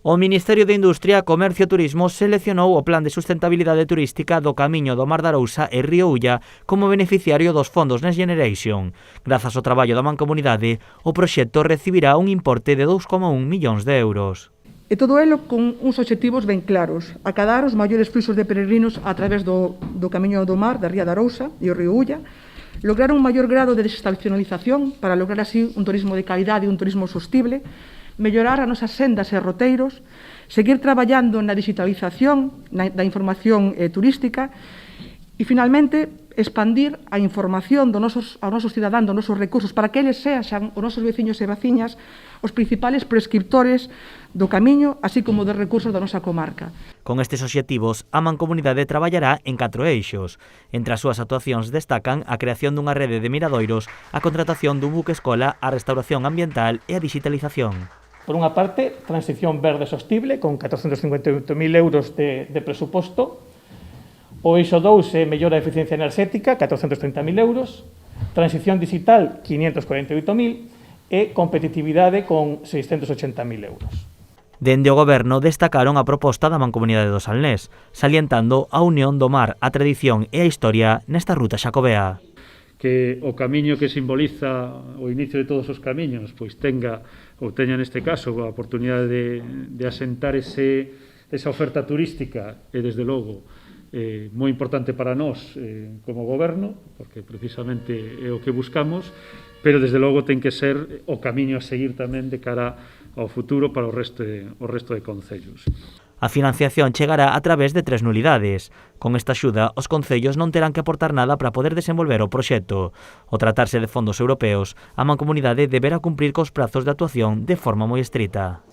O Ministerio de Industria, Comercio e Turismo seleccionou o Plan de Sustentabilidade Turística do Camiño do Mar da Arousa e Río Ulla como beneficiario dos fondos Next Generation. Grazas ao traballo da Mancomunidade, o proxecto recibirá un importe de 2,1 millóns de euros. E todo elo con uns obxectivos ben claros: acadar os maiores fluxos de peregrinos a través do Camiño do Mar da Ría da Arousa e o Río Ulla, lograr un maior grado de desestacionalización para lograr así un turismo de calidade e un turismo sostible, mellorar as nosas sendas e roteiros, seguir traballando na digitalización da información turística e, finalmente, expandir a información aos nosos cidadáns, dos nosos recursos, para que eles sexan os nosos veciños e veciñas os principales prescriptores do camiño, así como dos recursos da nosa comarca. Con estes obxectivos, a Mancomunidade traballará en 4 eixos. Entre as súas actuacións destacan a creación dunha rede de miradoiros, a contratación dun buque escola, a restauración ambiental e a digitalización. Por unha parte, transición verde sostible, con 458.000 euros de presuposto. O eixo 2 é mellora da eficiencia enerxética, 430.000 euros. Transición digital, 548.000. E competitividade, con 680.000 euros. Dende o Goberno destacaron a proposta da Mancomunidade do Salnés, salientando a unión do mar, a tradición e a historia nesta ruta xacobea. Que o camiño que simboliza o inicio de todos os camiños pois teña neste caso a oportunidade de asentar esa oferta turística e desde logo moi importante para nós como goberno, porque precisamente é o que buscamos, pero desde logo ten que ser o camiño a seguir tamén de cara ao futuro para o resto de concellos. A financiación chegará a través de 3 nulidades. Con esta axuda, os concellos non terán que aportar nada para poder desenvolver o proxecto. Ao tratarse de fondos europeos, a Mancomunidade deberá cumprir cos prazos de actuación de forma moi estrita.